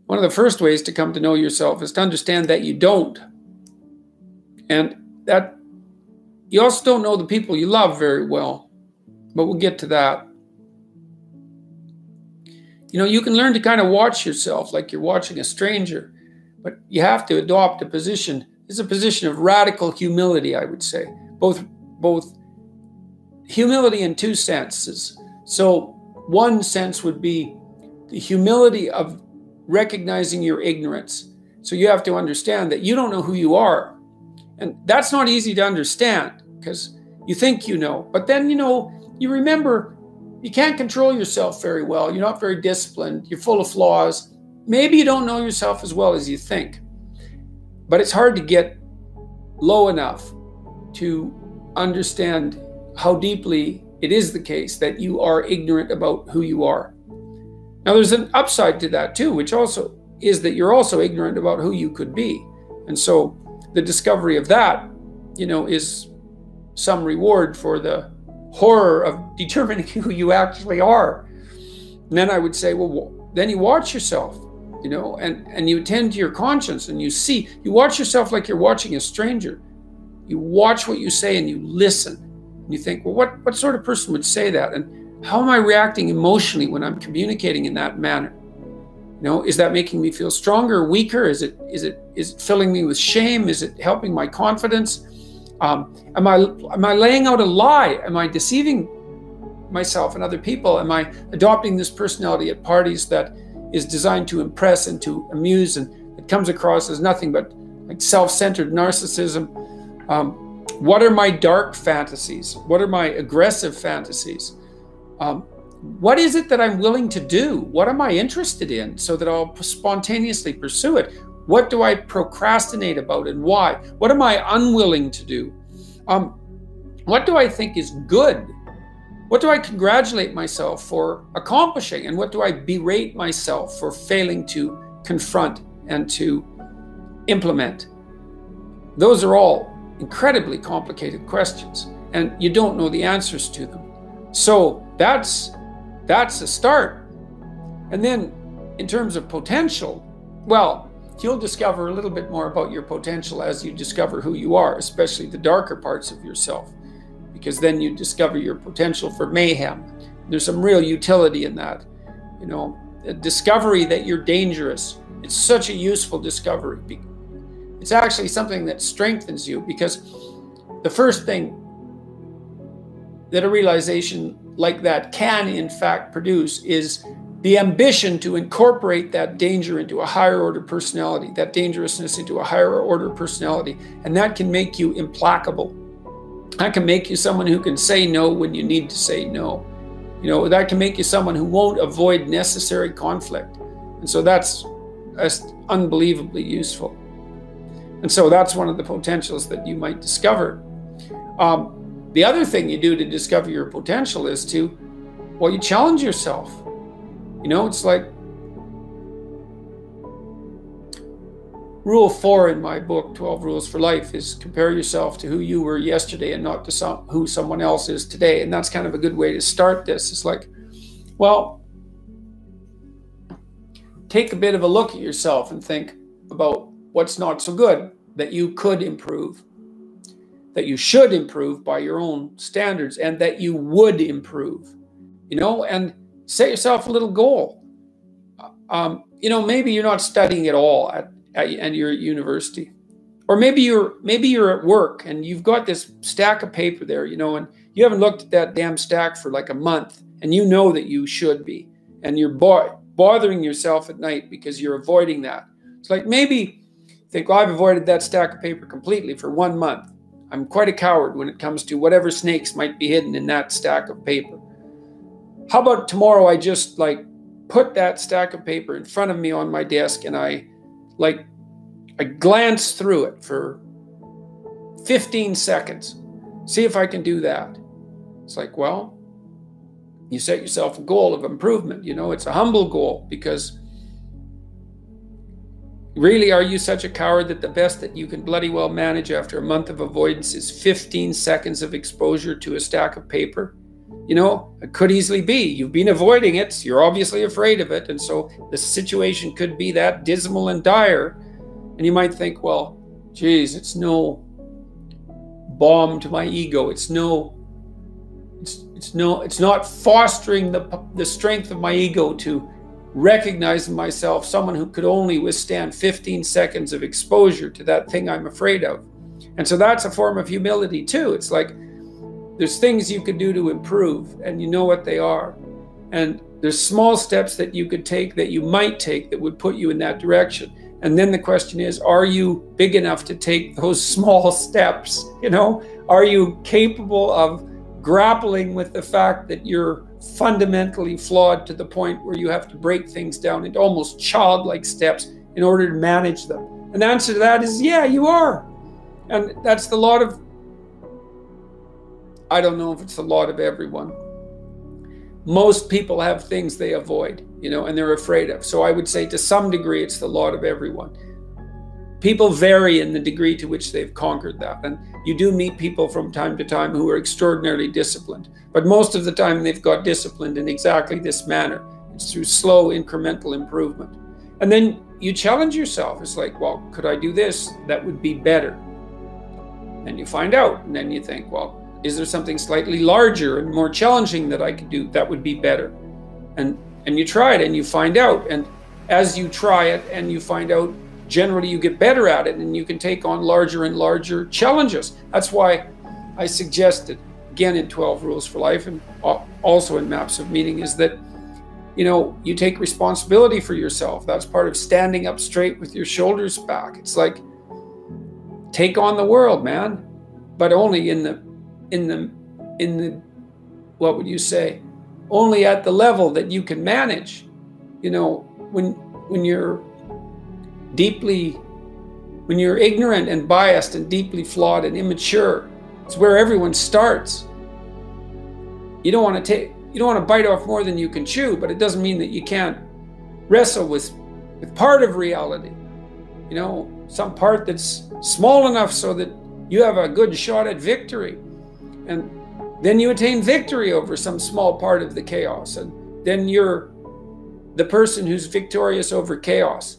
One of the first ways to come to know yourself is to understand that you don't. And that you also don't know the people you love very well. But we'll get to that. You know, you can learn to kind of watch yourself like you're watching a stranger. But you have to adopt a position. It's a position of radical humility, I would say. Both humility in two senses. So one sense would be the humility of recognizing your ignorance. So you have to understand that you don't know who you are. And that's not easy to understand because you think you know. But then, you know, you remember you can't control yourself very well. You're not very disciplined. You're full of flaws. Maybe you don't know yourself as well as you think. But it's hard to get low enough to understand how deeply it is the case that you are ignorant about who you are. Now, there's an upside to that too, which also is that you're also ignorant about who you could be. And so the discovery of that, you know, is some reward for the horror of determining who you actually are. And then I would say, well, then you watch yourself, you know, and you attend to your conscience and you watch yourself like you're watching a stranger. You watch what you say and you listen. And you think, well, what sort of person would say that? And how am I reacting emotionally when I'm communicating in that manner? You know, is that making me feel stronger or weaker? Is it filling me with shame? Is it helping my confidence? Am I laying out a lie? Am I deceiving myself and other people? Am I adopting this personality at parties that is designed to impress and to amuse, and it comes across as nothing but like self-centered narcissism? What are my dark fantasies? What are my aggressive fantasies? What is it that I'm willing to do? What am I interested in so that I'll spontaneously pursue it? What do I procrastinate about and why? What am I unwilling to do? What do I think is good? What do I congratulate myself for accomplishing? And what do I berate myself for failing to confront and to implement? Those are all incredibly complicated questions, and you don't know the answers to them. So that's a start. And then in terms of potential, well, you'll discover a little bit more about your potential as you discover who you are, especially the darker parts of yourself, because then you discover your potential for mayhem. There's some real utility in that. You know, a discovery that you're dangerous. It's such a useful discovery. It's actually something that strengthens you, because the first thing that a realization like that can in fact produce is the ambition to incorporate that danger into a higher order personality, that dangerousness into a higher order personality. And that can make you implacable. That can make you someone who can say no when you need to say no. You know, that can make you someone who won't avoid necessary conflict. And so that's unbelievably useful. And so that's one of the potentials that you might discover. The other thing you do to discover your potential is to, well, you challenge yourself. You know, it's like Rule 4 in my book, 12 Rules for Life, is compare yourself to who you were yesterday and not to who someone else is today. And that's kind of a good way to start this. It's like, well, take a bit of a look at yourself and think about what's not so good that you could improve, that you should improve by your own standards, and that you would improve, you know, and set yourself a little goal. You know, maybe you're not studying at all and you're at university, or maybe you're at work and you've got this stack of paper there, you know, and you haven't looked at that damn stack for like a month, and you know that you should be, and you're bothering yourself at night because you're avoiding that. It's like, maybe think, well, I've avoided that stack of paper completely for 1 month. I'm quite a coward when it comes to whatever snakes might be hidden in that stack of paper. How about tomorrow I just like put that stack of paper in front of me on my desk, and I glance through it for 15 seconds. See if I can do that. It's like, well, you set yourself a goal of improvement. You know, it's a humble goal, because really, are you such a coward that the best that you can bloody well manage after a month of avoidance is 15 seconds of exposure to a stack of paper? You know, it could easily be you've been avoiding it. So you're obviously afraid of it. And so the situation could be that dismal and dire. And you might think, well, geez, it's no balm to my ego. It's not fostering the strength of my ego to recognize in myself someone who could only withstand 15 seconds of exposure to that thing I'm afraid of. And so that's a form of humility too. It's like there's things you could do to improve, and you know what they are. And there's small steps that you could take, that you might take, that would put you in that direction. And then the question is, are you big enough to take those small steps? You know, are you capable of grappling with the fact that you're fundamentally flawed to the point where you have to break things down into almost childlike steps in order to manage them? And the answer to that is, yeah, you are. And that's the lot of, I don't know if it's the lot of everyone. Most people have things they avoid, you know, and they're afraid of. So I would say to some degree, it's the lot of everyone. People vary in the degree to which they've conquered that. And you do meet people from time to time who are extraordinarily disciplined. But most of the time they've got disciplined in exactly this manner. It's through slow incremental improvement. And then you challenge yourself. It's like, well, could I do this? That would be better. And you find out. And then you think, well, is there something slightly larger and more challenging that I could do that would be better? And you try it and you find out. And as you try it and you find out, generally you get better at it and you can take on larger and larger challenges. That's why I suggested, again in 12 Rules for Life and also in Maps of Meaning, is that, you know, you take responsibility for yourself. That's part of standing up straight with your shoulders back. It's like, take on the world, man, but only in the what would you say, only at the level that you can manage. You know, when you're ignorant and biased and deeply flawed and immature, it's where everyone starts. You don't want to bite off more than you can chew, but it doesn't mean that you can't wrestle with part of reality. You know, some part that's small enough so that you have a good shot at victory. And then you attain victory over some small part of the chaos. And then you're the person who's victorious over chaos.